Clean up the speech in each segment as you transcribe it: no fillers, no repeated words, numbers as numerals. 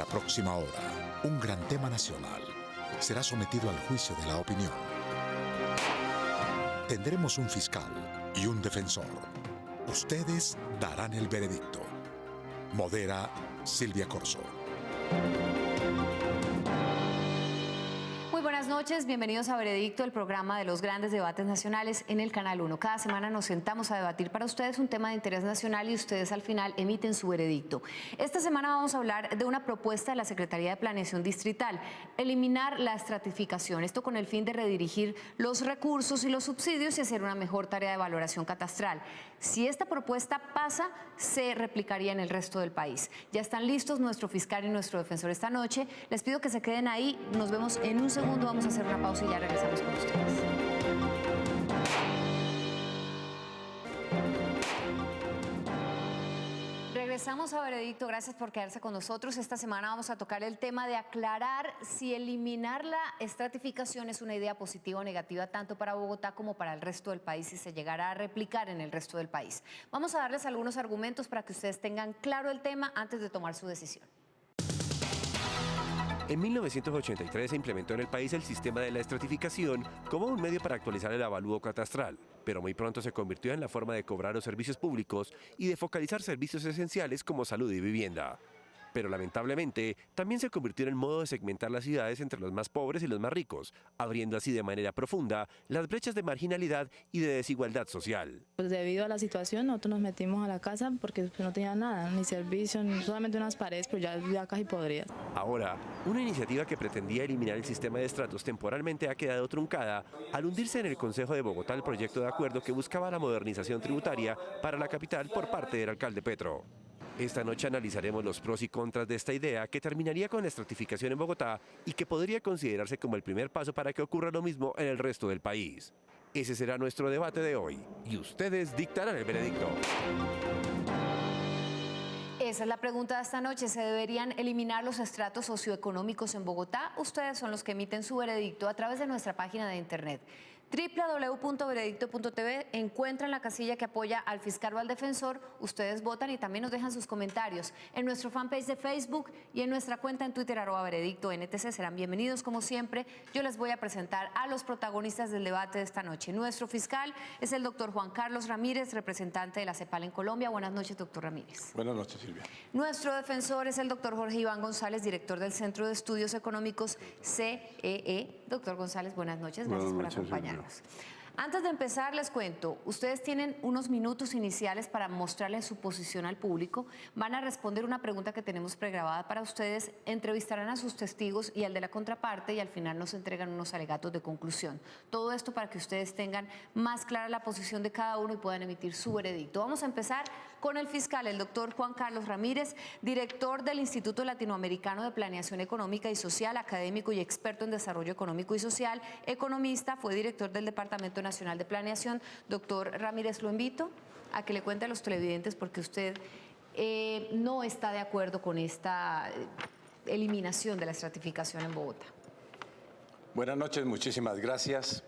la próxima hora, un gran tema nacional será sometido al juicio de la opinión. Tendremos un fiscal y un defensor. Ustedes darán el veredicto. Modera Silvia Corzo. Buenas noches, bienvenidos a Veredicto, el programa de los grandes debates nacionales en el Canal 1. Cada semana nos sentamos a debatir para ustedes un tema de interés nacional y ustedes al final emiten su veredicto. Esta semana vamos a hablar de una propuesta de la Secretaría de Planeación Distrital, eliminar la estratificación, esto con el fin de redirigir los recursos y los subsidios y hacer una mejor tarea de valoración catastral. Si esta propuesta pasa, se replicaría en el resto del país. Ya están listos nuestro fiscal y nuestro defensor esta noche. Les pido que se queden ahí, nos vemos en un segundo. Vamos a hacer una pausa y ya regresamos con ustedes. Regresamos a Veredicto, gracias por quedarse con nosotros. Esta semana vamos a tocar el tema de aclarar si eliminar la estratificación es una idea positiva o negativa tanto para Bogotá como para el resto del país y se llegará a replicar en el resto del país. Vamos a darles algunos argumentos para que ustedes tengan claro el tema antes de tomar su decisión. En 1983 se implementó en el país el sistema de la estratificación como un medio para actualizar el avalúo catastral, pero muy pronto se convirtió en la forma de cobrar los servicios públicos y de focalizar servicios esenciales como salud y vivienda. Pero lamentablemente también se convirtió en el modo de segmentar las ciudades entre los más pobres y los más ricos, abriendo así de manera profunda las brechas de marginalidad y de desigualdad social. Pues debido a la situación nosotros nos metimos a la casa porque no tenía nada, ni servicio, ni solamente unas paredes, pero ya casi podría. Ahora, una iniciativa que pretendía eliminar el sistema de estratos temporalmente ha quedado truncada al hundirse en el Consejo de Bogotá el proyecto de acuerdo que buscaba la modernización tributaria para la capital por parte del alcalde Petro. Esta noche analizaremos los pros y contras de esta idea que terminaría con la estratificación en Bogotá y que podría considerarse como el primer paso para que ocurra lo mismo en el resto del país. Ese será nuestro debate de hoy y ustedes dictarán el veredicto. Esa es la pregunta de esta noche. ¿Se deberían eliminar los estratos socioeconómicos en Bogotá? Ustedes son los que emiten su veredicto a través de nuestra página de internet www.veredicto.tv. Encuentran la casilla que apoya al fiscal o al defensor. Ustedes votan y también nos dejan sus comentarios en nuestro fanpage de Facebook y en nuestra cuenta en Twitter @veredicto_NTC. Serán bienvenidos como siempre. Yo les voy a presentar a los protagonistas del debate de esta noche. Nuestro fiscal es el doctor Juan Carlos Ramírez, representante de la CEPAL en Colombia. Buenas noches, doctor Ramírez. Buenas noches, Silvia. Nuestro defensor es el doctor Jorge Iván González, director del Centro de Estudios Económicos CEE. Doctor González, buenas noches. Gracias por acompañarnos. Antes de empezar, les cuento, ustedes tienen unos minutos iniciales para mostrarles su posición al público. Van a responder una pregunta que tenemos pregrabada para ustedes, entrevistarán a sus testigos y al de la contraparte y al final nos entregan unos alegatos de conclusión. Todo esto para que ustedes tengan más clara la posición de cada uno y puedan emitir su veredicto. Vamos a empezar con el fiscal, el doctor Juan Carlos Ramírez, director del Instituto Latinoamericano de Planeación Económica y Social, académico y experto en desarrollo económico y social, economista, fue director del Departamento Nacional de Planeación. Doctor Ramírez, lo invito a que le cuente a los televidentes porque usted no está de acuerdo con esta eliminación de la estratificación en Bogotá. Buenas noches, muchísimas gracias.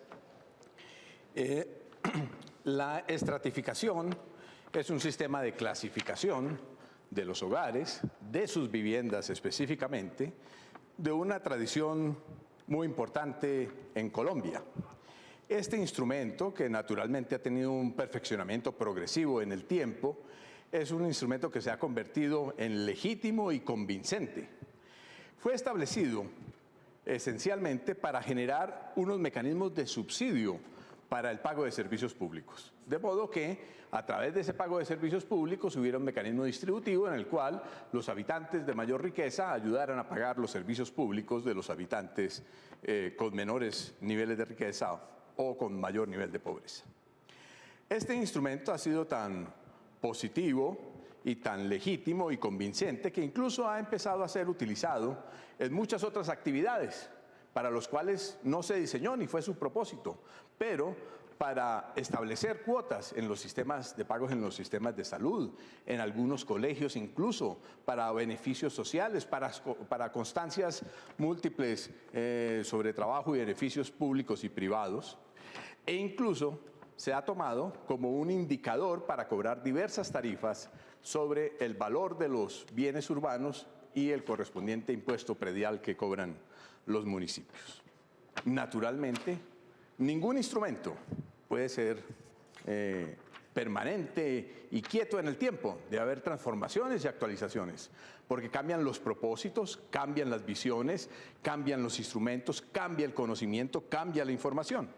La estratificación es un sistema de clasificación de los hogares, de sus viviendas específicamente, de una tradición muy importante en Colombia. Este instrumento, que naturalmente ha tenido un perfeccionamiento progresivo en el tiempo, es un instrumento que se ha convertido en legítimo y convincente. Fue establecido esencialmente para generar unos mecanismos de subsidio para el pago de servicios públicos. De modo que, a través de ese pago de servicios públicos, hubiera un mecanismo distributivo en el cual los habitantes de mayor riqueza ayudaran a pagar los servicios públicos de los habitantes con menores niveles de riqueza o con mayor nivel de pobreza. Este instrumento ha sido tan positivo y tan legítimo y convincente que incluso ha empezado a ser utilizado en muchas otras actividades para los cuales no se diseñó ni fue su propósito, pero para establecer cuotas en los sistemas de pagos en los sistemas de salud, en algunos colegios incluso, para beneficios sociales, para constancias múltiples sobre trabajo y beneficios públicos y privados, e incluso se ha tomado como un indicador para cobrar diversas tarifas sobre el valor de los bienes urbanos y el correspondiente impuesto predial que cobran los municipios. Naturalmente, ningún instrumento puede ser permanente y quieto en el tiempo. Debe haber transformaciones y actualizaciones, porque cambian los propósitos, cambian las visiones, cambian los instrumentos, cambia el conocimiento, cambia la información.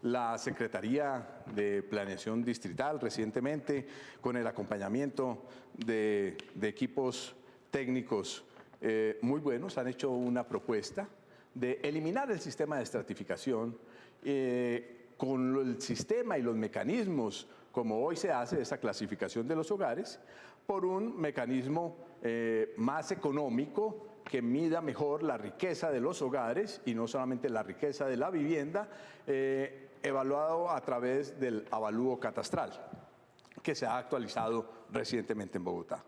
La Secretaría de Planeación Distrital recientemente, con el acompañamiento de equipos técnicos muy buenos, han hecho una propuesta de eliminar el sistema de estratificación con el sistema y los mecanismos, como hoy se hace esa clasificación de los hogares, por un mecanismo más económico que mida mejor la riqueza de los hogares y no solamente la riqueza de la vivienda, evaluado a través del avalúo catastral, que se ha actualizado recientemente en Bogotá.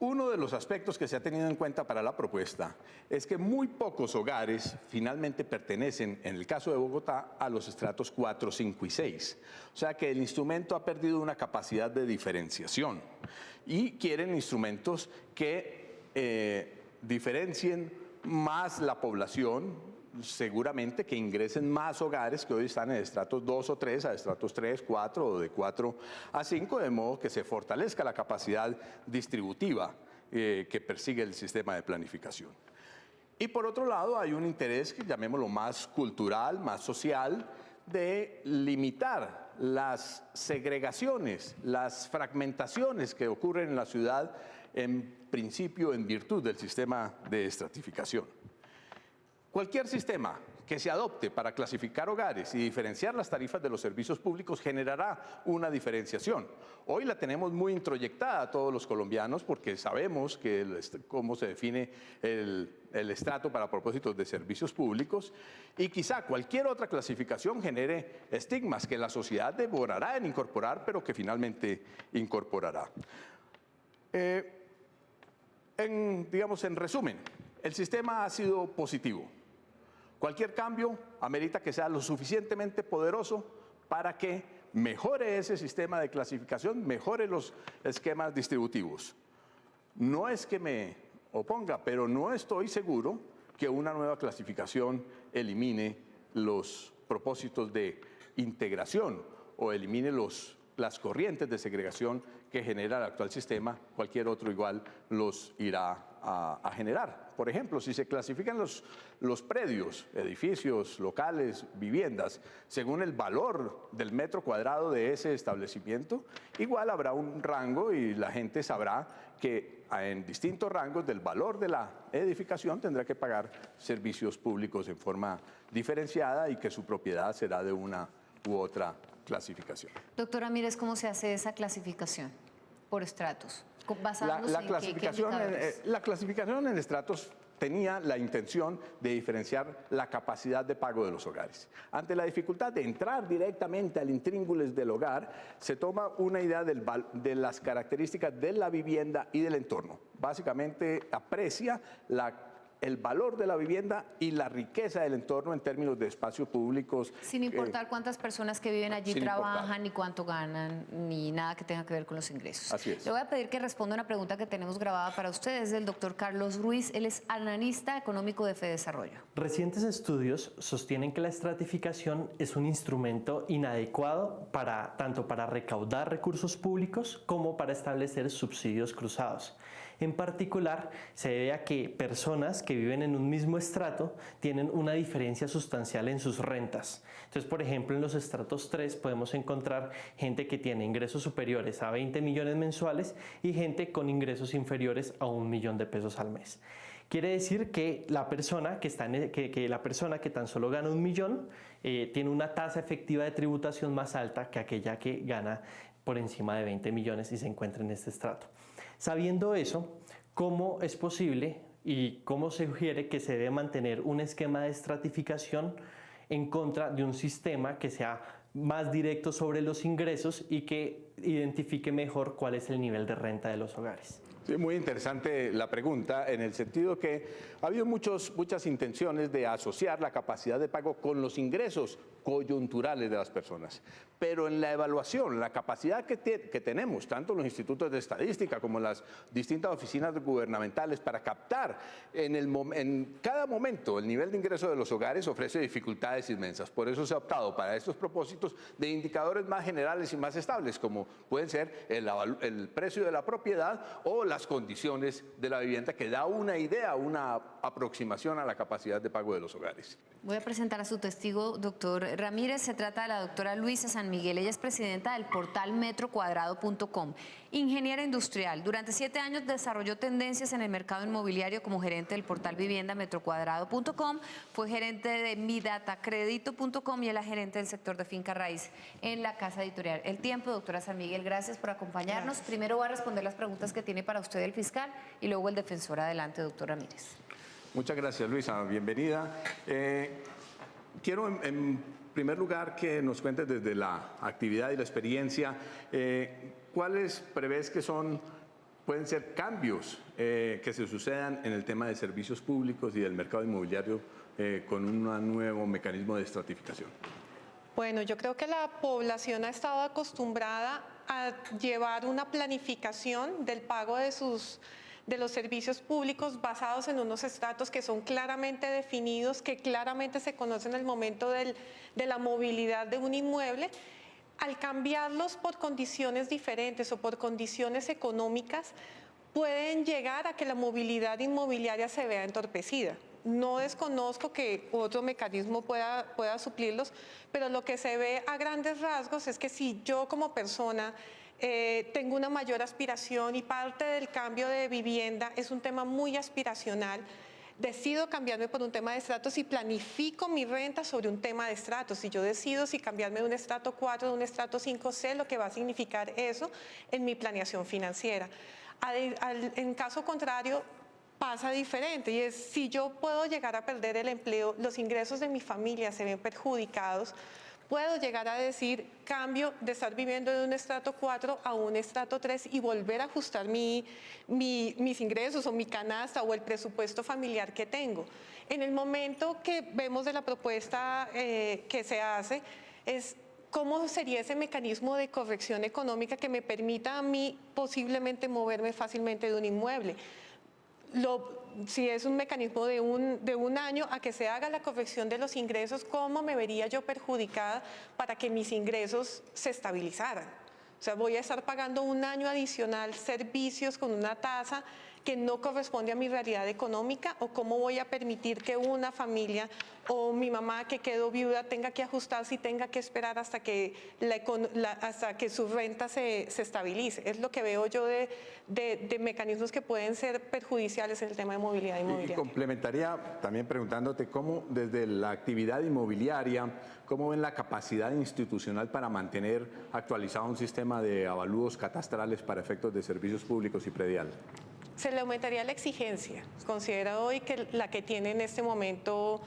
Uno de los aspectos que se ha tenido en cuenta para la propuesta es que muy pocos hogares finalmente pertenecen, en el caso de Bogotá, a los estratos 4, 5 y 6. O sea que el instrumento ha perdido una capacidad de diferenciación y quieren instrumentos que diferencien más la población, seguramente que ingresen más hogares que hoy están en estratos 2 o 3 a estratos 3, 4 o de 4 a 5, de modo que se fortalezca la capacidad distributiva que persigue el sistema de planificación. Y por otro lado hay un interés, que llamémoslo más cultural, más social, de limitar las segregaciones, las fragmentaciones que ocurren en la ciudad, en principio en virtud del sistema de estratificación. Cualquier sistema que se adopte para clasificar hogares y diferenciar las tarifas de los servicios públicos generará una diferenciación. Hoy la tenemos muy introyectada todos los colombianos porque sabemos cómo se define el estrato para propósitos de servicios públicos y quizá cualquier otra clasificación genere estigmas que la sociedad demorará en incorporar, pero que finalmente incorporará. En resumen, el sistema ha sido positivo. Cualquier cambio amerita que sea lo suficientemente poderoso para que mejore ese sistema de clasificación, mejore los esquemas distributivos. No es que me oponga, pero no estoy seguro que una nueva clasificación elimine los propósitos de integración o elimine las corrientes de segregación que genera el actual sistema. Cualquier otro igual los irá a generar. Por ejemplo, si se clasifican los predios, edificios, locales, viviendas, según el valor del metro cuadrado de ese establecimiento, igual habrá un rango y la gente sabrá que en distintos rangos del valor de la edificación tendrá que pagar servicios públicos en forma diferenciada y que su propiedad será de una u otra clasificación. Doctora Ramírez, ¿cómo se hace esa clasificación por estratos? La clasificación en estratos tenía la intención de diferenciar la capacidad de pago de los hogares. Ante la dificultad de entrar directamente al intríngulis del hogar, se toma una idea de las características de la vivienda y del entorno. Básicamente aprecia el valor de la vivienda y la riqueza del entorno en términos de espacios públicos. Sin importar cuántas personas que viven allí trabajan, ni cuánto ganan, ni nada que tenga que ver con los ingresos. Así es. Le voy a pedir que responda una pregunta que tenemos grabada para ustedes del doctor Carlos Ruiz. Él es analista económico de Fedesarrollo. Recientes estudios sostienen que la estratificación es un instrumento inadecuado tanto para recaudar recursos públicos como para establecer subsidios cruzados. En particular, se debe a que personas que viven en un mismo estrato tienen una diferencia sustancial en sus rentas. Entonces, por ejemplo, en los estratos 3 podemos encontrar gente que tiene ingresos superiores a 20 millones mensuales y gente con ingresos inferiores a 1 millón de pesos al mes. Quiere decir que la persona que tan solo gana 1 millón tiene una tasa efectiva de tributación más alta que aquella que gana por encima de 20 millones y se encuentra en este estrato. Sabiendo eso, ¿cómo es posible y cómo se sugiere que se debe mantener un esquema de estratificación en contra de un sistema que sea más directo sobre los ingresos y que identifique mejor cuál es el nivel de renta de los hogares? Sí, muy interesante la pregunta, en el sentido que ha habido muchas intenciones de asociar la capacidad de pago con los ingresos coyunturales de las personas. Pero en la evaluación, la capacidad que tenemos, tanto los institutos de estadística como las distintas oficinas gubernamentales para captar en cada momento el nivel de ingreso de los hogares ofrece dificultades inmensas. Por eso se ha optado para estos propósitos de indicadores más generales y más estables, como pueden ser el precio de la propiedad o las condiciones de la vivienda, que da una idea, una aproximación a la capacidad de pago de los hogares. Voy a presentar a su testigo, doctor Ramírez. Se trata de la doctora Luisa San Miguel. Ella es presidenta del portal metrocuadrado.com. Ingeniera industrial. Durante 7 años desarrolló tendencias en el mercado inmobiliario como gerente del portal vivienda metrocuadrado.com. Fue gerente de midatacredito.com y es la gerente del sector de finca raíz en la casa editorial El Tiempo. Doctora San Miguel, gracias por acompañarnos. Gracias. Primero voy a responder las preguntas que tiene para usted el fiscal y luego el defensor. Adelante, doctor Ramírez. Muchas gracias, Luisa. Bienvenida. Quiero, en primer lugar, que nos cuentes desde la actividad y la experiencia, ¿cuáles prevés que pueden ser cambios que se sucedan en el tema de servicios públicos y del mercado inmobiliario con un nuevo mecanismo de estratificación? Bueno, yo creo que la población ha estado acostumbrada a llevar una planificación del pago de los servicios públicos basados en unos estratos que son claramente definidos, que claramente se conocen en el momento de la movilidad de un inmueble. Al cambiarlos por condiciones diferentes o por condiciones económicas, pueden llegar a que la movilidad inmobiliaria se vea entorpecida. No desconozco que otro mecanismo pueda suplirlos, pero lo que se ve a grandes rasgos es que si yo como persona tengo una mayor aspiración y parte del cambio de vivienda es un tema muy aspiracional, decido cambiarme por un tema de estratos y planifico mi renta sobre un tema de estratos. Si yo decido si cambiarme de un estrato 4 a un estrato 5, sé lo que va a significar eso en mi planeación financiera. En caso contrario, pasa diferente, y es si yo puedo llegar a perder el empleo, los ingresos de mi familia se ven perjudicados, puedo llegar a decir, cambio de estar viviendo de un estrato 4 a un estrato 3 y volver a ajustar mis ingresos o mi canasta o el presupuesto familiar que tengo. En el momento que vemos de la propuesta que se hace, es cómo sería ese mecanismo de corrección económica que me permita a mí posiblemente moverme fácilmente de un inmueble. Si es un mecanismo de un año a que se haga la corrección de los ingresos, ¿cómo me vería yo perjudicada para que mis ingresos se estabilizaran? O sea, voy a estar pagando un año adicional servicios con una tasa que no corresponde a mi realidad económica, o cómo voy a permitir que una familia o mi mamá que quedó viuda tenga que ajustarse y tenga que esperar hasta que su renta se estabilice. Es lo que veo yo de mecanismos que pueden ser perjudiciales en el tema de movilidad inmobiliaria. Y complementaría también preguntándote cómo desde la actividad inmobiliaria, ¿cómo ven la capacidad institucional para mantener actualizado un sistema de avalúos catastrales para efectos de servicios públicos y predial? Se le aumentaría la exigencia. Considero hoy que la que tiene en este momento,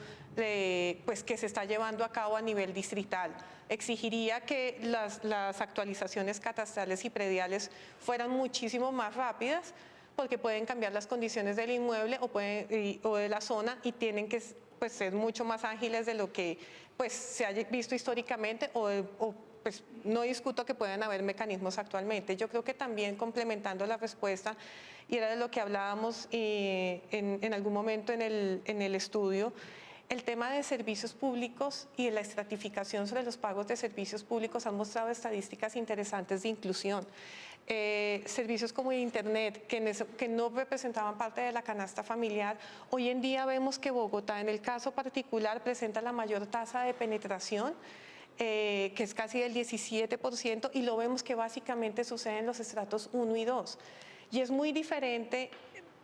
pues que se está llevando a cabo a nivel distrital, exigiría que las actualizaciones catastrales y prediales fueran muchísimo más rápidas, porque pueden cambiar las condiciones del inmueble o de la zona, y tienen que pues, ser mucho más ágiles de lo que pues, se haya visto históricamente pues no discuto que puedan haber mecanismos actualmente. Yo creo que también, complementando la respuesta, y era de lo que hablábamos en algún momento en el estudio, el tema de servicios públicos y de la estratificación sobre los pagos de servicios públicos han mostrado estadísticas interesantes de inclusión. Servicios como Internet, que no representaban parte de la canasta familiar, hoy en día vemos que Bogotá, en el caso particular, presenta la mayor tasa de penetración, que es casi del 17%, y lo vemos que básicamente sucede en los estratos 1 y 2. Y es muy diferente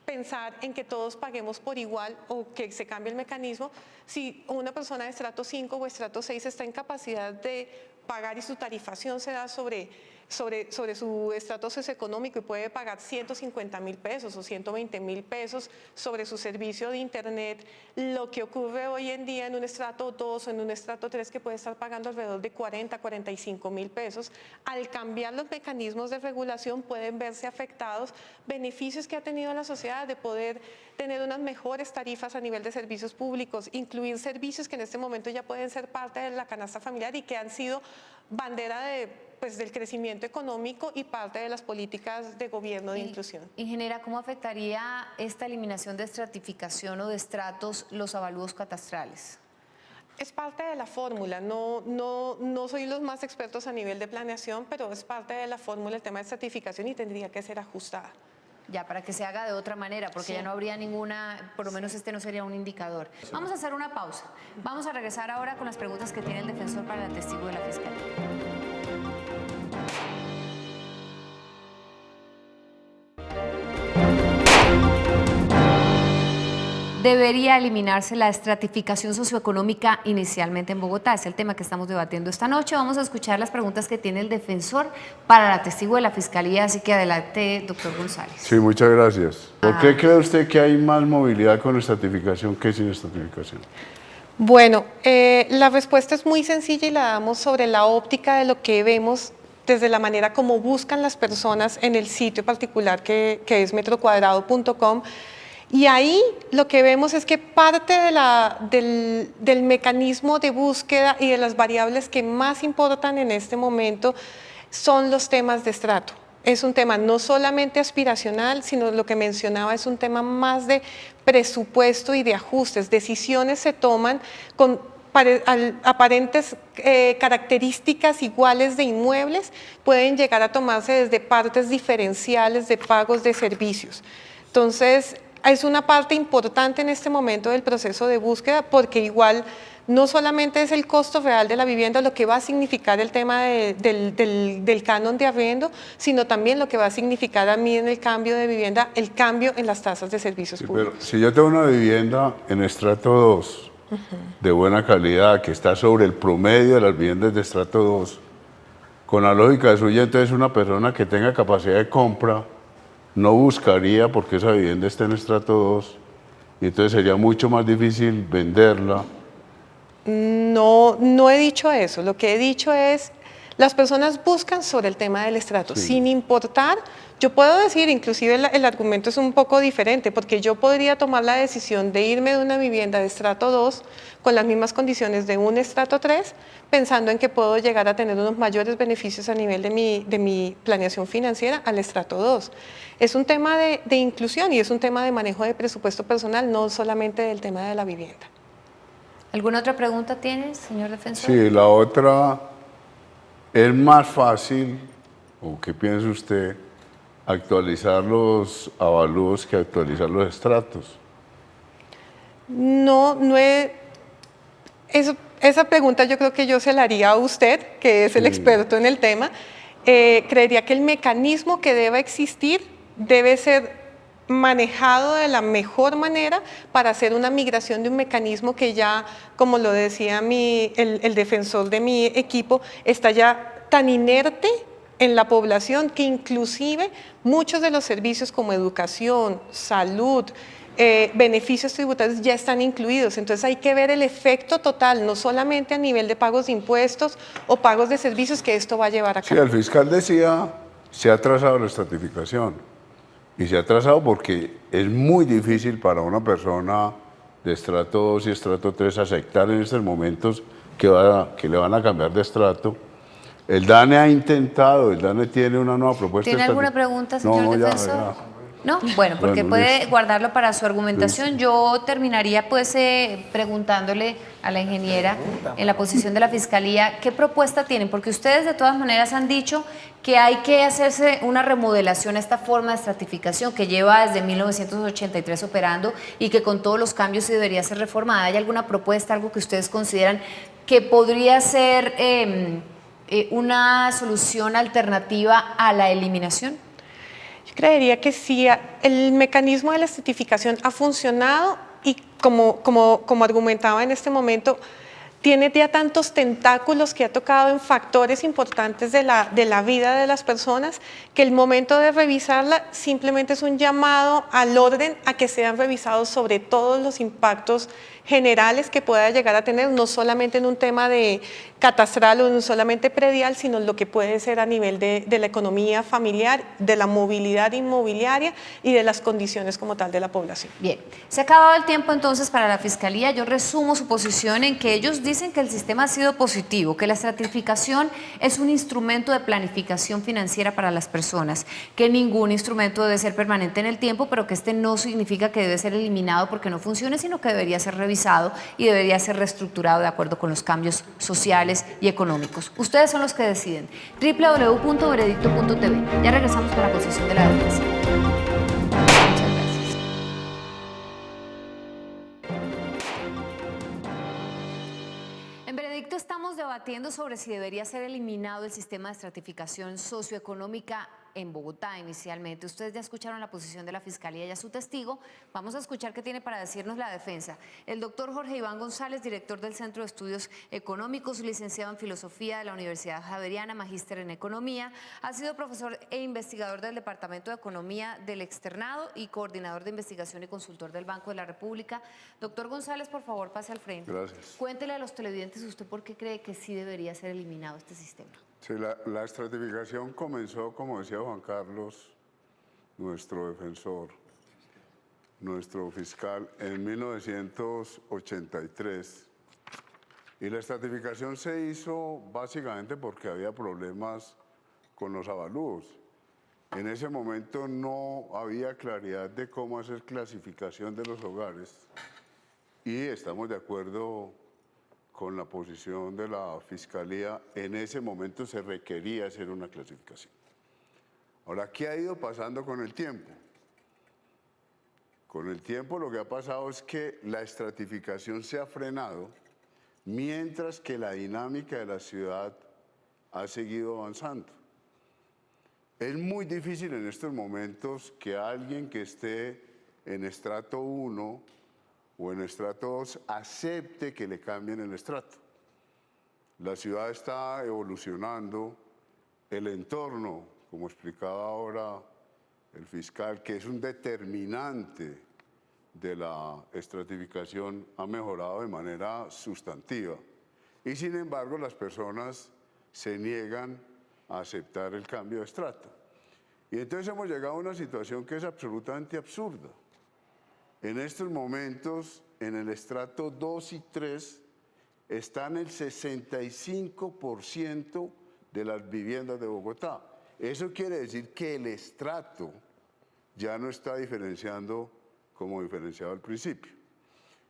pensar en que todos paguemos por igual o que se cambie el mecanismo si una persona de estrato 5 o estrato 6 está en capacidad de pagar y su tarifación se da sobre sobre su estrato socioeconómico y puede pagar 150.000 pesos o 120.000 pesos sobre su servicio de internet, lo que ocurre hoy en día en un estrato 2 o en un estrato 3 que puede estar pagando alrededor de 40.000 pesos, al cambiar los mecanismos de regulación pueden verse afectados beneficios que ha tenido la sociedad de poder tener unas mejores tarifas a nivel de servicios públicos, incluir servicios que en este momento ya pueden ser parte de la canasta familiar y que han sido bandera del crecimiento económico y parte de las políticas de gobierno de inclusión. Ingeniera, ¿cómo afectaría esta eliminación de estratificación o de estratos los avalúos catastrales? Es parte de la fórmula, no soy los más expertos a nivel de planeación, pero es parte de la fórmula el tema de estratificación y tendría que ser ajustada. Ya, para que se haga de otra manera, porque ya no habría ninguna, por lo menos este no sería un indicador. Vamos a hacer una pausa. Vamos a regresar ahora con las preguntas que tiene el defensor para el testigo de la Fiscalía. Debería eliminarse la estratificación socioeconómica inicialmente en Bogotá. Es el tema que estamos debatiendo esta noche. Vamos a escuchar las preguntas que tiene el defensor para la testigo de la Fiscalía. Así que adelante, doctor González. Sí, muchas gracias. ¿Por qué cree usted que hay más movilidad con estratificación que sin estratificación? Bueno, la respuesta es muy sencilla y la damos sobre la óptica de lo que vemos desde la manera como buscan las personas en el sitio particular que es metrocuadrado.com. Y ahí lo que vemos es que parte del mecanismo de búsqueda y de las variables que más importan en este momento son los temas de estrato. Es un tema no solamente aspiracional, sino lo que mencionaba es un tema más de presupuesto y de ajustes. Decisiones se toman con aparentes características iguales de inmuebles, pueden llegar a tomarse desde partes diferenciales de pagos de servicios. Entonces, es una parte importante en este momento del proceso de búsqueda porque igual no solamente es el costo real de la vivienda lo que va a significar el tema del canon de arriendo, sino también lo que va a significar a mí en el cambio de vivienda, el cambio en las tasas de servicios públicos. Pero si yo tengo una vivienda en estrato 2 de buena calidad que está sobre el promedio de las viviendas de estrato 2, con la lógica suya, entonces una persona que tenga capacidad de compra no buscaría porque esa vivienda está en estrato 2 y entonces sería mucho más difícil venderla. No he dicho eso, lo que he dicho es las personas buscan sobre el tema del estrato, sin importar, yo puedo decir, inclusive el argumento es un poco diferente, porque yo podría tomar la decisión de irme de una vivienda de estrato 2 con las mismas condiciones de un estrato 3, pensando en que puedo llegar a tener unos mayores beneficios a nivel de mi planeación financiera al estrato 2. Es un tema de inclusión y es un tema de manejo de presupuesto personal, no solamente del tema de la vivienda. ¿Alguna otra pregunta tienes, señor defensor? Sí, la otra, ¿es más fácil, o qué piensa usted, actualizar los avalúos que actualizar los estratos? Esa pregunta yo creo que yo se la haría a usted, que es el experto en el tema. Creería que el mecanismo que deba existir debe ser manejado de la mejor manera para hacer una migración de un mecanismo que ya, como lo decía el defensor de mi equipo, está ya tan inerte en la población que inclusive muchos de los servicios como educación, salud, beneficios tributarios ya están incluidos. Entonces hay que ver el efecto total, no solamente a nivel de pagos de impuestos o pagos de servicios que esto va a llevar a cabo. Sí, el fiscal decía, se ha trazado la estratificación. Y se ha trazado porque es muy difícil para una persona de estrato 2 y estrato 3 aceptar en estos momentos que le van a cambiar de estrato. El DANE ha intentado, el DANE tiene una nueva propuesta. ¿Tiene alguna pregunta, señor defensor? ¿No? Bueno, porque puede guardarlo para su argumentación. Yo terminaría preguntándole a la ingeniera en la posición de la Fiscalía, ¿qué propuesta tienen? Porque ustedes de todas maneras han dicho que hay que hacerse una remodelación a esta forma de estratificación que lleva desde 1983 operando y que con todos los cambios se debería ser reformada. ¿Hay alguna propuesta, algo que ustedes consideran que podría ser una solución alternativa a la eliminación? Yo creería que sí, el mecanismo de la estratificación ha funcionado y como argumentaba en este momento, tiene ya tantos tentáculos que ha tocado en factores importantes de la vida de las personas, que el momento de revisarla simplemente es un llamado al orden a que sean revisados sobre todos los impactos generales que pueda llegar a tener, no solamente en un tema de catastral o no solamente predial, sino lo que puede ser a nivel de la economía familiar, de la movilidad inmobiliaria y de las condiciones como tal de la población. Bien, se ha acabado el tiempo entonces para la Fiscalía. Yo resumo su posición en que ellos dicen que el sistema ha sido positivo, que la estratificación es un instrumento de planificación financiera para las personas, que ningún instrumento debe ser permanente en el tiempo, pero que este no significa que debe ser eliminado porque no funcione, sino que debería ser revisado y debería ser reestructurado de acuerdo con los cambios sociales y económicos. Ustedes son los que deciden. www.veredicto.tv. Ya regresamos con la posición de la defensa. En Veredicto estamos debatiendo sobre si debería ser eliminado el sistema de estratificación socioeconómica en Bogotá inicialmente. Ustedes ya escucharon la posición de la Fiscalía y a su testigo. Vamos a escuchar qué tiene para decirnos la defensa. El doctor Jorge Iván González, director del Centro de Estudios Económicos, licenciado en Filosofía de la Universidad Javeriana, magíster en Economía, ha sido profesor e investigador del Departamento de Economía del Externado y coordinador de investigación y consultor del Banco de la República. Doctor González, por favor, pase al frente. Gracias. Cuéntele a los televidentes usted por qué cree que sí debería ser eliminado este sistema. Sí, la estratificación comenzó, como decía Juan Carlos, nuestro defensor, nuestro fiscal, en 1983. Y la estratificación se hizo básicamente porque había problemas con los avalúos. En ese momento no había claridad de cómo hacer clasificación de los hogares y estamos de acuerdo con la posición de la Fiscalía. En ese momento se requería hacer una clasificación. Ahora, ¿qué ha ido pasando con el tiempo? Con el tiempo lo que ha pasado es que la estratificación se ha frenado mientras que la dinámica de la ciudad ha seguido avanzando. Es muy difícil en estos momentos que alguien que esté en estrato 1 o en estrato 2 acepte que le cambien el estrato. La ciudad está evolucionando, el entorno, como explicaba ahora el fiscal, que es un determinante de la estratificación, ha mejorado de manera sustantiva. Y sin embargo, las personas se niegan a aceptar el cambio de estrato. Y entonces hemos llegado a una situación que es absolutamente absurda. En estos momentos, en el estrato 2 y 3, están el 65% de las viviendas de Bogotá. Eso quiere decir que el estrato ya no está diferenciando como diferenciaba al principio.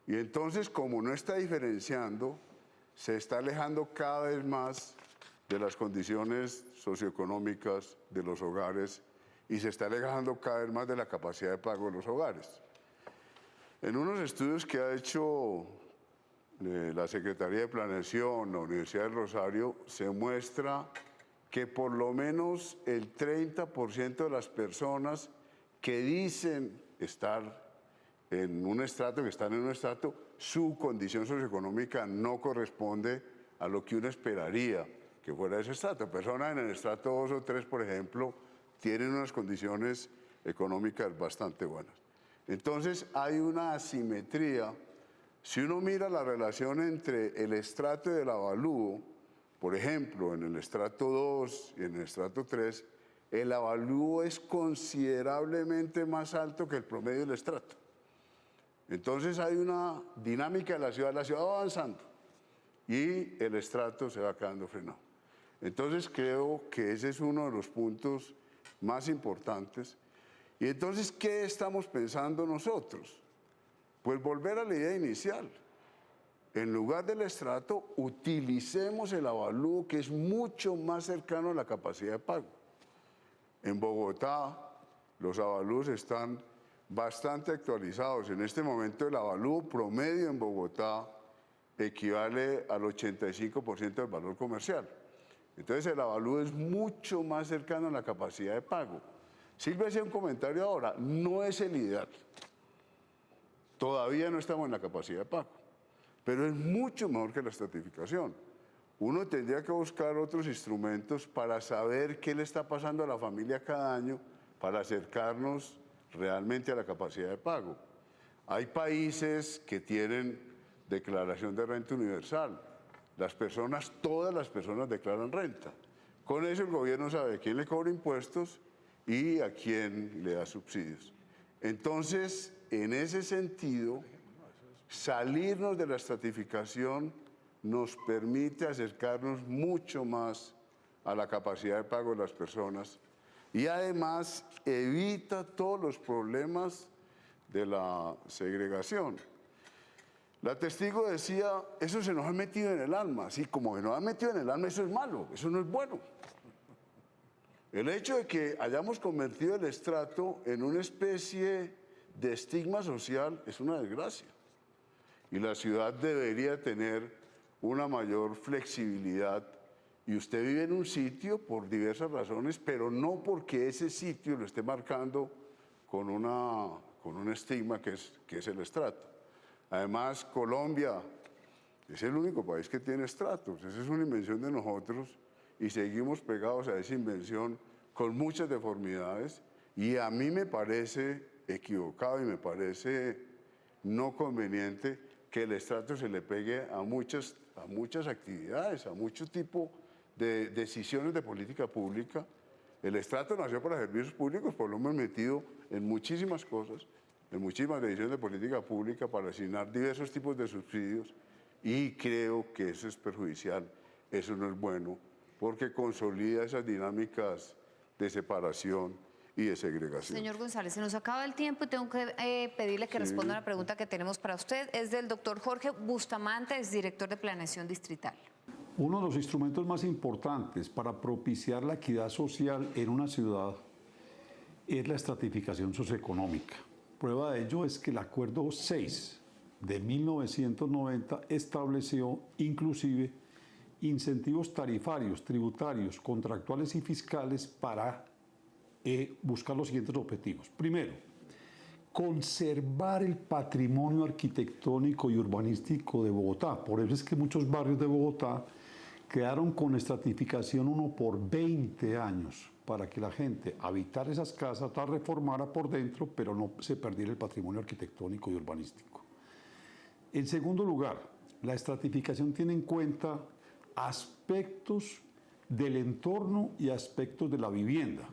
Y entonces, como no está diferenciando, se está alejando cada vez más de las condiciones socioeconómicas de los hogares y se está alejando cada vez más de la capacidad de pago de los hogares. En unos estudios que ha hecho la Secretaría de Planeación, la Universidad del Rosario, se muestra que por lo menos el 30% de las personas que dicen estar en un estrato, que están en un estrato, su condición socioeconómica no corresponde a lo que uno esperaría que fuera ese estrato. Personas en el estrato 2 o 3, por ejemplo, tienen unas condiciones económicas bastante buenas. Entonces hay una asimetría. Si uno mira la relación entre el estrato y el avalúo, por ejemplo, en el estrato 2 y en el estrato 3, el avalúo es considerablemente más alto que el promedio del estrato. Entonces hay una dinámica de la ciudad va avanzando y el estrato se va quedando frenado. Entonces creo que ese es uno de los puntos más importantes. Y entonces, ¿qué estamos pensando nosotros? Pues volver a la idea inicial. En lugar del estrato, utilicemos el avalúo que es mucho más cercano a la capacidad de pago. En Bogotá, los avalúos están bastante actualizados. En este momento, el avalúo promedio en Bogotá equivale al 85% del valor comercial. Entonces, el avalúo es mucho más cercano a la capacidad de pago. Silvia hacía un comentario ahora, no es el ideal. Todavía no estamos en la capacidad de pago. pero es mucho mejor que la estratificación. Uno tendría que buscar otros instrumentos para saber qué le está pasando a la familia cada año, para acercarnos realmente a la capacidad de pago. Hay países que tienen declaración de renta universal. Las personas, todas las personas declaran renta. Con eso el gobierno sabe a quién le cobra impuestos y a quién le da subsidios. Entonces, en ese sentido, salirnos de la estratificación nos permite acercarnos mucho más a la capacidad de pago de las personas y además evita todos los problemas de la segregación. La testigo decía, eso se nos ha metido en el alma. Sí, como se nos ha metido en el alma, eso es malo, eso no es bueno. El hecho de que hayamos convertido el estrato en una especie de estigma social es una desgracia. Y la ciudad debería tener una mayor flexibilidad. Y usted vive en un sitio por diversas razones, pero no porque ese sitio lo esté marcando con un estigma que es el estrato. Además, Colombia es el único país que tiene estratos. Esa es una invención de nosotros y seguimos pegados a esa invención con muchas deformidades. Y a mí me parece equivocado y me parece no conveniente que el estrato se le pegue a muchas actividades, a mucho tipo de decisiones de política pública. El estrato nació para servicios públicos, pero lo hemos metido en muchísimas cosas, en muchísimas decisiones de política pública para asignar diversos tipos de subsidios y creo que eso es perjudicial, eso no es bueno, porque consolida esas dinámicas de separación y de segregación. Señor González, se nos acaba el tiempo y tengo que pedirle que responda a la pregunta que tenemos para usted. Es del doctor Jorge Bustamante, es director de Planeación Distrital. Uno de los instrumentos más importantes para propiciar la equidad social en una ciudad es la estratificación socioeconómica. Prueba de ello es que el Acuerdo 6 de 1990 estableció inclusive incentivos tarifarios, tributarios, contractuales y fiscales para buscar los siguientes objetivos. Primero, conservar el patrimonio arquitectónico y urbanístico de Bogotá. Por eso es que muchos barrios de Bogotá quedaron con estratificación 1 por 20 años, para que la gente habitara esas casas, las reformara por dentro, pero no se perdiera el patrimonio arquitectónico y urbanístico. En segundo lugar, la estratificación tiene en cuenta aspectos del entorno y aspectos de la vivienda.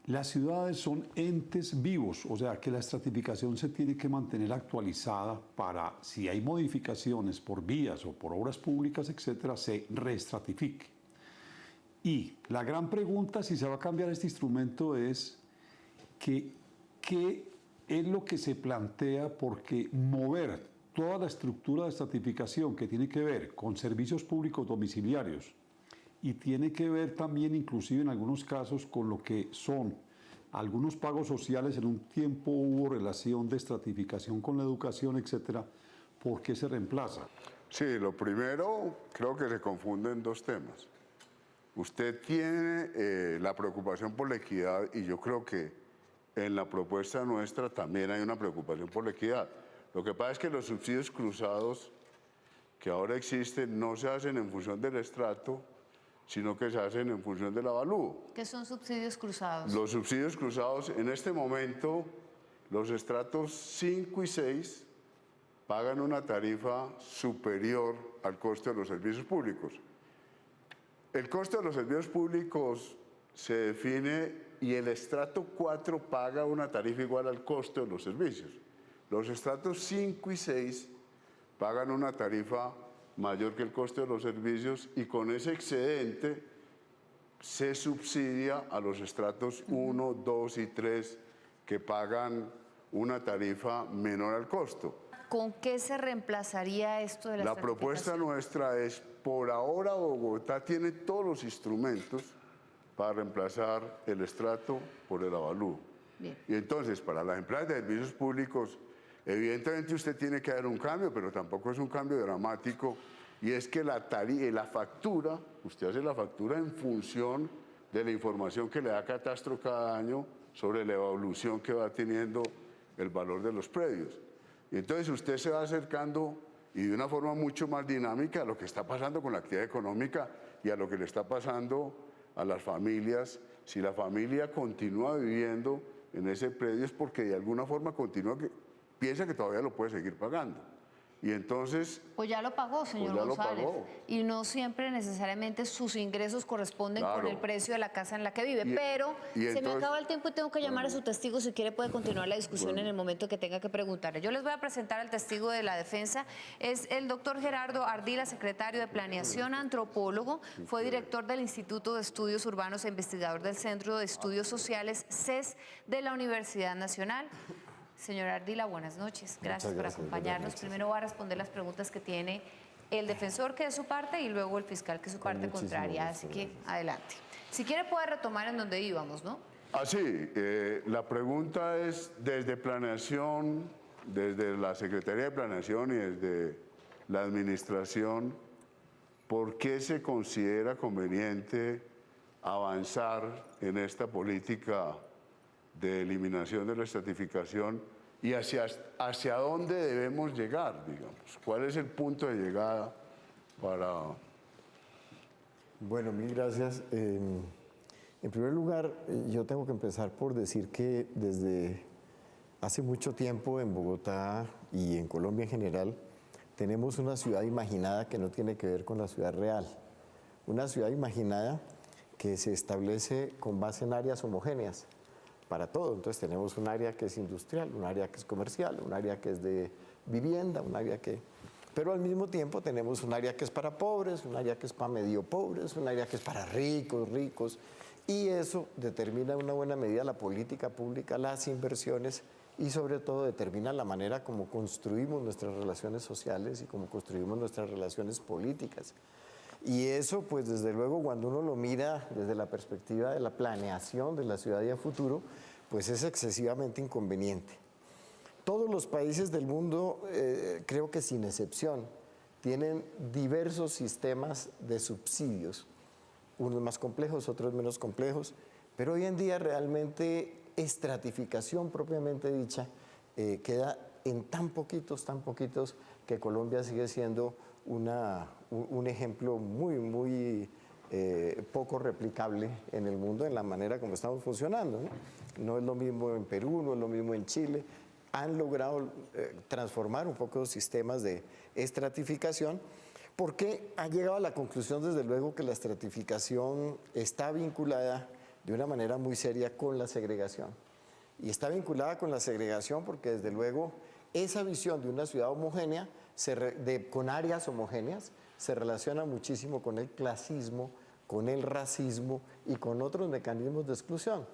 Las ciudades son entes vivos, o sea que la estratificación se tiene que mantener actualizada para, si hay modificaciones por vías o por obras públicas, etcétera, se reestratifique. Y la gran pregunta, si se va a cambiar este instrumento, es qué es lo que se plantea, porque mover toda la estructura de estratificación que tiene que ver con servicios públicos domiciliarios y tiene que ver también, inclusive en algunos casos, con lo que son algunos pagos sociales. En un tiempo hubo relación de estratificación con la educación, etcétera. ¿Por qué se reemplaza? Sí, lo primero, creo que se confunden dos temas. Usted tiene la preocupación por la equidad y yo creo que en la propuesta nuestra también hay una preocupación por la equidad. Lo que pasa es que los subsidios cruzados que ahora existen no se hacen en función del estrato, sino que se hacen en función del avalúo. ¿Qué son subsidios cruzados? Los subsidios cruzados, en este momento, los estratos 5 y 6 pagan una tarifa superior al coste de los servicios públicos. El coste de los servicios públicos se define y el estrato 4 paga una tarifa igual al coste de los servicios. Los estratos 5 y 6 pagan una tarifa mayor que el coste de los servicios y con ese excedente se subsidia a los estratos 1, 2 y 3 que pagan una tarifa menor al costo. ¿Con qué se reemplazaría esto de la propuesta nuestra es, por ahora Bogotá tiene todos los instrumentos para reemplazar el estrato por el avalúo. Bien. Y entonces, para las empresas de servicios públicos, evidentemente usted tiene que dar un cambio, pero tampoco es un cambio dramático, y es que la factura, usted hace la factura en función de la información que le da Catastro cada año sobre la evolución que va teniendo el valor de los predios. Y entonces usted se va acercando y de una forma mucho más dinámica a lo que está pasando con la actividad económica y a lo que le está pasando a las familias. Si la familia continúa viviendo en ese predio es porque de alguna forma piensa que todavía lo puede seguir pagando. Y entonces... O ya lo pagó, señor González. Y no siempre necesariamente sus ingresos corresponden con el precio de la casa en la que vive. Pero se me acaba el tiempo y tengo que llamar a su testigo. Si quiere puede continuar la discusión en el momento que tenga que preguntarle. Yo les voy a presentar al testigo de la defensa. Es el doctor Gerardo Ardila, secretario de Planeación, antropólogo. Fue director del Instituto de Estudios Urbanos e investigador del Centro de Estudios Sociales, CES, de la Universidad Nacional. Señor Ardila, buenas noches. Gracias por acompañarnos. Primero va a responder las preguntas que tiene el defensor, que es su parte, y luego el fiscal, que es su parte contraria. Así que adelante. Si quiere puede retomar en donde íbamos, ¿no? Sí, la pregunta es desde planeación, desde la Secretaría de Planeación y desde la administración, ¿por qué se considera conveniente avanzar en esta política de eliminación de la estratificación y hacia dónde debemos llegar, digamos? ¿Cuál es el punto de llegada para...? Bueno, mil gracias. En primer lugar, yo tengo que empezar por decir que desde hace mucho tiempo en Bogotá y en Colombia en general tenemos una ciudad imaginada que no tiene que ver con la ciudad real. Una ciudad imaginada que se establece con base en áreas homogéneas para todo. Entonces tenemos un área que es industrial, un área que es comercial, un área que es de vivienda, un área que... Pero al mismo tiempo tenemos un área que es para pobres, un área que es para medio pobres, un área que es para ricos, y eso determina en una buena medida la política pública, las inversiones y sobre todo determina la manera como construimos nuestras relaciones sociales y cómo construimos nuestras relaciones políticas. Y eso, pues desde luego, cuando uno lo mira desde la perspectiva de la planeación de la ciudad y a futuro, pues es excesivamente inconveniente. Todos los países del mundo, creo que sin excepción, tienen diversos sistemas de subsidios, unos más complejos, otros menos complejos, pero hoy en día realmente estratificación propiamente dicha queda en tan poquitos, que Colombia sigue siendo un ejemplo muy poco replicable en el mundo en la manera como estamos funcionando, ¿no? No es lo mismo en Perú, no es lo mismo en Chile. Han logrado transformar un poco los sistemas de estratificación porque han llegado a la conclusión, desde luego, que la estratificación está vinculada de una manera muy seria con la segregación. Y está vinculada con la segregación porque, desde luego, esa visión de una ciudad homogénea, con áreas homogéneas, se relaciona muchísimo con el clasismo, con el racismo y con otros mecanismos de exclusión.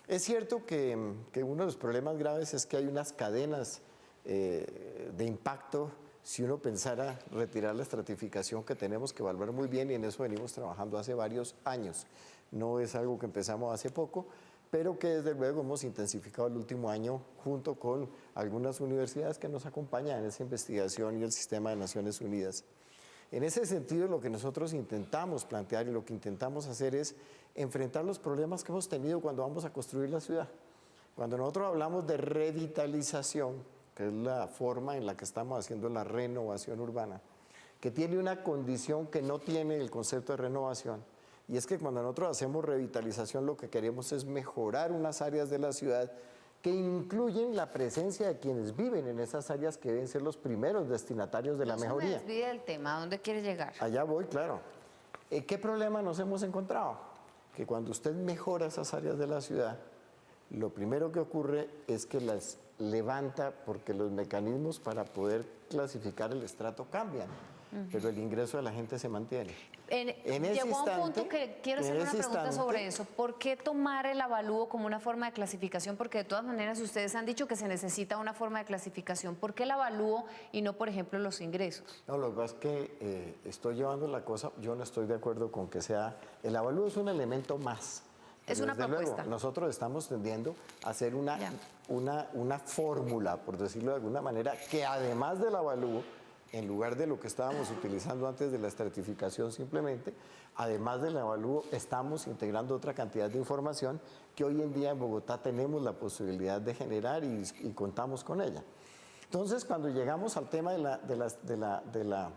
Es cierto que uno de los problemas graves es que hay unas cadenas de impacto si uno pensara retirar la estratificación, que tenemos que evaluar muy bien, y en eso venimos trabajando hace varios años. No es algo que empezamos hace poco, pero que desde luego hemos intensificado el último año junto con algunas universidades que nos acompañan en esa investigación y el sistema de Naciones Unidas. En ese sentido, lo que nosotros intentamos plantear y lo que intentamos hacer es enfrentar los problemas que hemos tenido cuando vamos a construir la ciudad. Cuando nosotros hablamos de revitalización, que es la forma en la que estamos haciendo la renovación urbana, que tiene una condición que no tiene el concepto de renovación, y es que cuando nosotros hacemos revitalización lo que queremos es mejorar unas áreas de la ciudad que incluyen la presencia de quienes viven en esas áreas, que deben ser los primeros destinatarios de la mejoría. No se me desvíe del tema, ¿a dónde quiere llegar? Allá voy, claro. ¿Qué problema nos hemos encontrado? Que cuando usted mejora esas áreas de la ciudad, lo primero que ocurre es que las levanta porque los mecanismos para poder clasificar el estrato cambian, pero el ingreso de la gente se mantiene. Llegó a un punto que quiero hacer una pregunta sobre eso. ¿Por qué tomar el avalúo como una forma de clasificación? Porque de todas maneras ustedes han dicho que se necesita una forma de clasificación. ¿Por qué el avalúo y no, por ejemplo, los ingresos? No, lo que pasa es que estoy llevando la cosa, yo no estoy de acuerdo con que sea... El avalúo es un elemento más. Es una propuesta. Luego, nosotros estamos tendiendo a hacer una fórmula, por decirlo de alguna manera, que además del avalúo, en lugar de lo que estábamos utilizando antes de la estratificación simplemente, además del avalúo, estamos integrando otra cantidad de información que hoy en día en Bogotá tenemos la posibilidad de generar y contamos con ella. Entonces, cuando llegamos al tema de la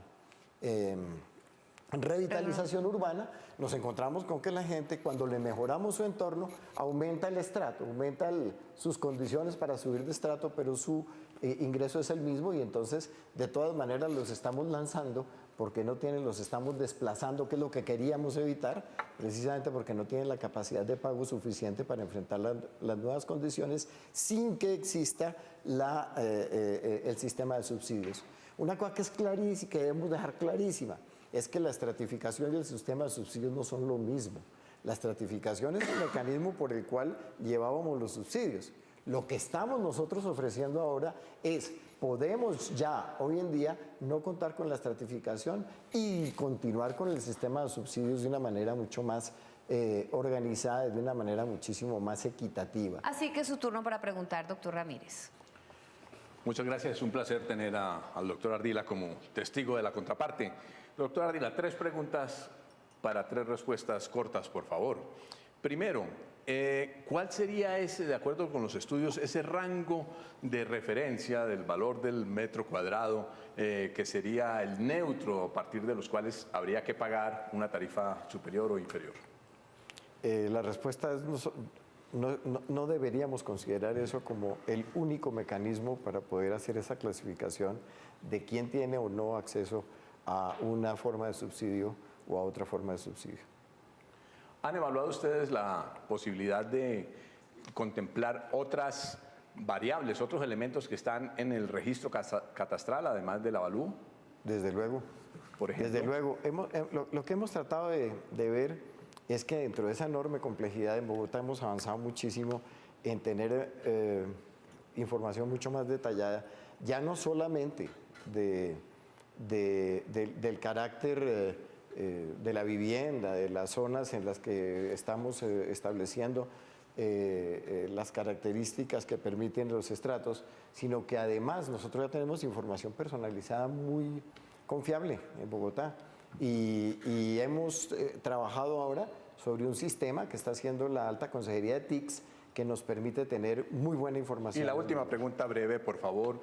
revitalización urbana, nos encontramos con que la gente, cuando le mejoramos su entorno, aumenta el estrato, aumenta sus condiciones para subir de estrato, pero su ingreso es el mismo y entonces, de todas maneras, los estamos lanzando porque no tienen, los estamos desplazando, que es lo que queríamos evitar, precisamente porque no tienen la capacidad de pago suficiente para enfrentar las nuevas condiciones sin que exista el sistema de subsidios. Una cosa que es clarísima, que debemos dejar clarísima, es que la estratificación y el sistema de subsidios no son lo mismo. La estratificación es el mecanismo por el cual llevábamos los subsidios. Lo que estamos nosotros ofreciendo ahora es, podemos ya hoy en día no contar con la estratificación y continuar con el sistema de subsidios de una manera mucho más organizada, de una manera muchísimo más equitativa. Así que es su turno para preguntar, doctor Ramírez. Muchas gracias, es un placer tener al doctor Ardila como testigo de la contraparte. Doctor Ardila, 3 preguntas para 3 respuestas cortas, por favor. Primero, ¿cuál sería ese, de acuerdo con los estudios, ese rango de referencia del valor del metro cuadrado que sería el neutro a partir de los cuales habría que pagar una tarifa superior o inferior? La respuesta es no deberíamos considerar eso como el único mecanismo para poder hacer esa clasificación de quién tiene o no acceso a una forma de subsidio o a otra forma de subsidio. ¿Han evaluado ustedes la posibilidad de contemplar otras variables, otros elementos que están en el registro catastral, además del avalúo? Desde luego. Por ejemplo. Desde luego. Lo que hemos tratado de ver es que dentro de esa enorme complejidad en Bogotá hemos avanzado muchísimo en tener información mucho más detallada, ya no solamente del carácter de la vivienda, de las zonas en las que estamos estableciendo las características que permiten los estratos, sino que además nosotros ya tenemos información personalizada muy confiable en Bogotá y hemos trabajado ahora sobre un sistema que está haciendo la Alta Consejería de TICS que nos permite tener muy buena información. Y la última pregunta breve, por favor.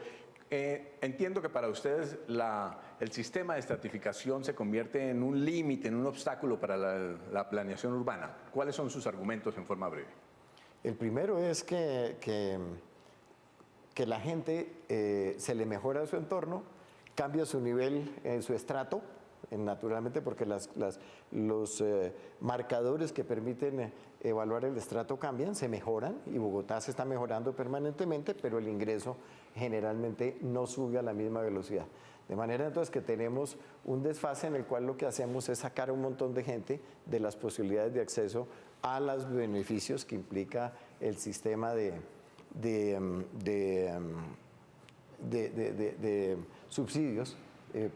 Entiendo que para ustedes el sistema de estratificación se convierte en un límite, en un obstáculo para la planeación urbana. ¿Cuáles son sus argumentos en forma breve? El primero es que la gente se le mejora su entorno, cambia su nivel, su estrato, naturalmente porque los marcadores que permiten evaluar el estrato cambian, se mejoran y Bogotá se está mejorando permanentemente, pero el ingreso generalmente no sube a la misma velocidad. De manera entonces que tenemos un desfase en el cual lo que hacemos es sacar a un montón de gente de las posibilidades de acceso a los beneficios que implica el sistema de subsidios,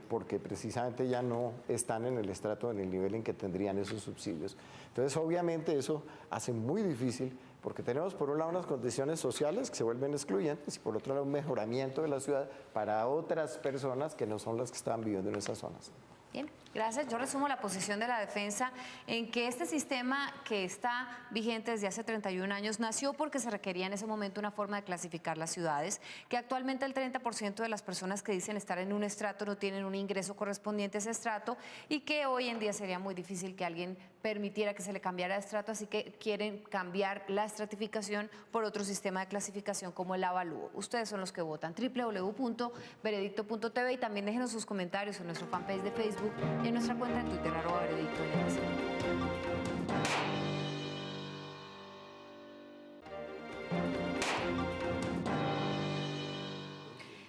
porque precisamente ya no están en el estrato, en el nivel en que tendrían esos subsidios. Entonces, obviamente, eso hace muy difícil, porque tenemos por un lado unas condiciones sociales que se vuelven excluyentes y por otro lado un mejoramiento de la ciudad para otras personas que no son las que estaban viviendo en esas zonas. Bien, gracias. Yo resumo la posición de la defensa en que este sistema que está vigente desde hace 31 años nació porque se requería en ese momento una forma de clasificar las ciudades, que actualmente el 30% de las personas que dicen estar en un estrato no tienen un ingreso correspondiente a ese estrato y que hoy en día sería muy difícil que alguien permitiera que se le cambiara de estrato, así que quieren cambiar la estratificación por otro sistema de clasificación como el avalúo. Ustedes son los que votan. www.veredicto.tv y también déjenos sus comentarios en nuestro fanpage de Facebook y en nuestra cuenta en Twitter, @veredicto.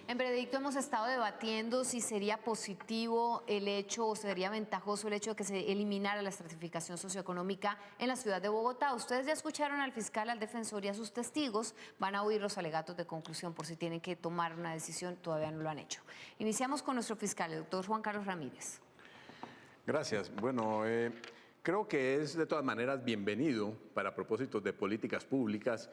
En Veredicto hemos estado debatiendo si sería positivo el hecho o sería ventajoso el hecho de que se eliminara la estratificación socioeconómica en la ciudad de Bogotá. Ustedes ya escucharon al fiscal, al defensor y a sus testigos. Van a oír los alegatos de conclusión por si tienen que tomar una decisión, todavía no lo han hecho. Iniciamos con nuestro fiscal, el doctor Juan Carlos Ramírez. Gracias. Bueno, creo que es de todas maneras bienvenido para propósitos de políticas públicas,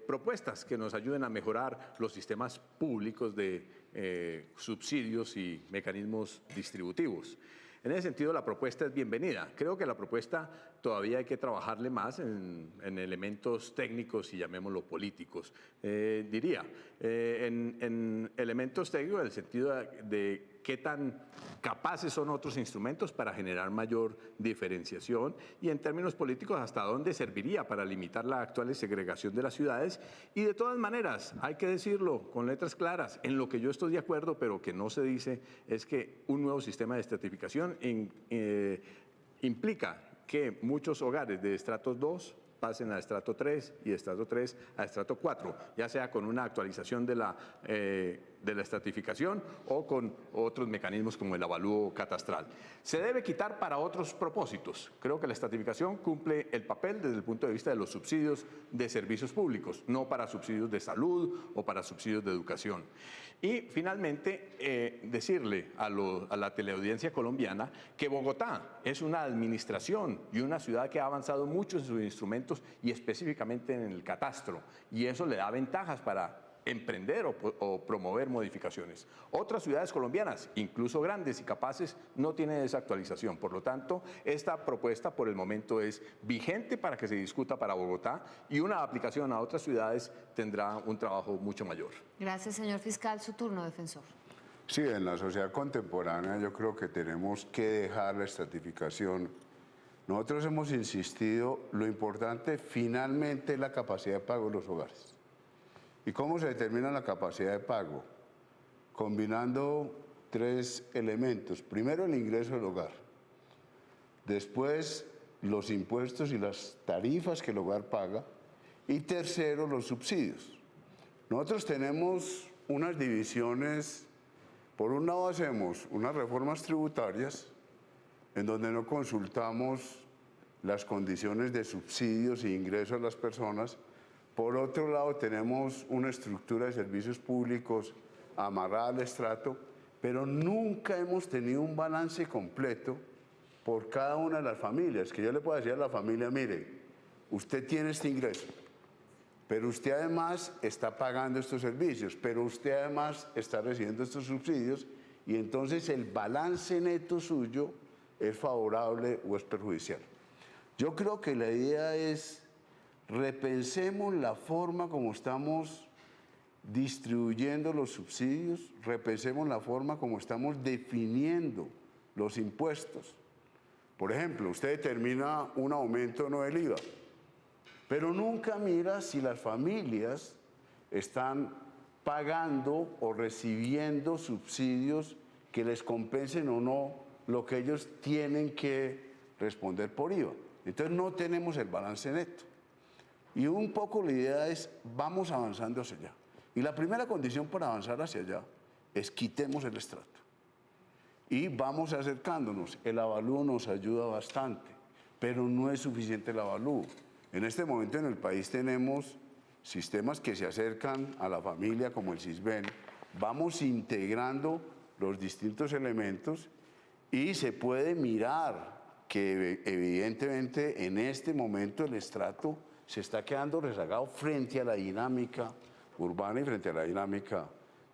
propuestas que nos ayuden a mejorar los sistemas públicos de subsidios y mecanismos distributivos. En ese sentido, la propuesta es bienvenida. Creo que la propuesta todavía hay que trabajarle más en elementos técnicos y llamémoslo políticos. Diría, en elementos técnicos, en el sentido de qué tan capaces son otros instrumentos para generar mayor diferenciación, y en términos políticos, hasta dónde serviría para limitar la actual segregación de las ciudades. Y de todas maneras, hay que decirlo con letras claras, en lo que yo estoy de acuerdo, pero que no se dice, es que un nuevo sistema de estratificación implica que muchos hogares de estratos 2 pasen a estrato 3 y de estrato 3 a estrato 4, ya sea con una actualización de la estratificación o con otros mecanismos como el avalúo catastral. Se debe quitar para otros propósitos. Creo que la estratificación cumple el papel desde el punto de vista de los subsidios de servicios públicos, no para subsidios de salud o para subsidios de educación. Y finalmente, decirle a la teleaudiencia colombiana que Bogotá es una administración y una ciudad que ha avanzado mucho en sus instrumentos y específicamente en el catastro, y eso le da ventajas para emprender o promover modificaciones. Otras ciudades colombianas, incluso grandes y capaces, no tienen esa actualización. Por lo tanto, esta propuesta por el momento es vigente para que se discuta para Bogotá, y una aplicación a otras ciudades tendrá un trabajo mucho mayor. Gracias, señor fiscal. Su turno, defensor. Sí, en la sociedad contemporánea yo creo que tenemos que dejar la estratificación. Nosotros hemos insistido, lo importante finalmente es la capacidad de pago de los hogares. ¿Y cómo se determina la capacidad de pago? Combinando tres elementos. Primero, el ingreso del hogar. Después, los impuestos y las tarifas que el hogar paga. Y tercero, los subsidios. Nosotros tenemos unas divisiones. Por un lado, hacemos unas reformas tributarias en donde no consultamos las condiciones de subsidios e ingresos a las personas. Por otro lado, tenemos una estructura de servicios públicos amarrada al estrato, pero nunca hemos tenido un balance completo por cada una de las familias. Que yo le puedo decir a la familia, mire, usted tiene este ingreso, pero usted además está pagando estos servicios, pero usted además está recibiendo estos subsidios, y entonces el balance neto suyo es favorable o es perjudicial. Yo creo que la idea es: repensemos la forma como estamos distribuyendo los subsidios, repensemos la forma como estamos definiendo los impuestos. Por ejemplo, usted determina un aumento no del IVA, pero nunca mira si las familias están pagando o recibiendo subsidios que les compensen o no lo que ellos tienen que responder por IVA. Entonces no tenemos el balance neto. Y un poco la idea es, vamos avanzando hacia allá. Y la primera condición para avanzar hacia allá es quitemos el estrato. Y vamos acercándonos. El avalúo nos ayuda bastante, pero no es suficiente el avalúo. En este momento en el país tenemos sistemas que se acercan a la familia, como el Sisbén. Vamos integrando los distintos elementos y se puede mirar que evidentemente en este momento el estrato se está quedando rezagado frente a la dinámica urbana y frente a la dinámica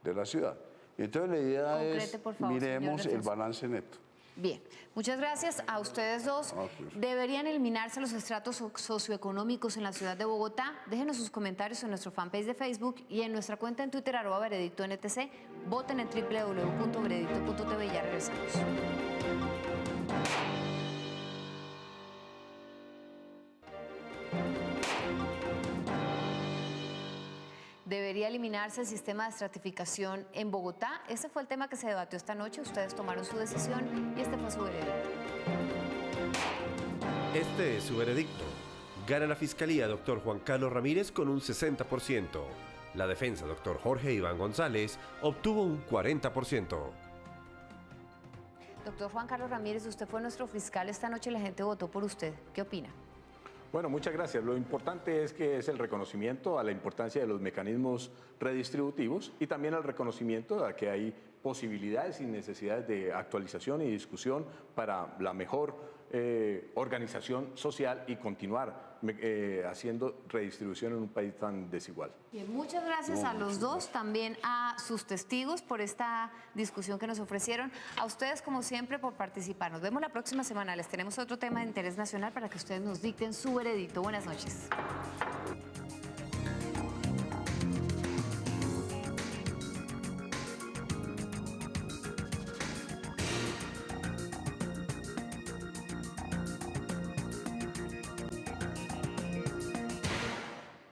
de la ciudad. Entonces la idea es, por favor, miremos el balance neto. Bien, muchas gracias a ustedes dos. ¿Deberían eliminarse los estratos socioeconómicos en la ciudad de Bogotá? Déjenos sus comentarios en nuestro fanpage de Facebook y en nuestra cuenta en Twitter, @veredictonetc. Voten en www.veredicto.tv y ya regresamos. ¿Debería eliminarse el sistema de estratificación en Bogotá? Ese fue el tema que se debatió esta noche. Ustedes tomaron su decisión y este fue su veredicto. Este es su veredicto. Gana la Fiscalía, doctor Juan Carlos Ramírez, con un 60%. La defensa, doctor Jorge Iván González, obtuvo un 40%. Doctor Juan Carlos Ramírez, usted fue nuestro fiscal esta noche y la gente votó por usted. ¿Qué opina? Bueno, muchas gracias. Lo importante es que es el reconocimiento a la importancia de los mecanismos redistributivos y también el reconocimiento a que hay posibilidades y necesidades de actualización y discusión para la mejor organización social y continuar haciendo redistribución en un país tan desigual. Bien, muchas gracias a los dos, también a sus testigos por esta discusión que nos ofrecieron, a ustedes como siempre por participar. Nos vemos la próxima semana, les tenemos otro tema de interés nacional para que ustedes nos dicten su veredicto. Buenas noches.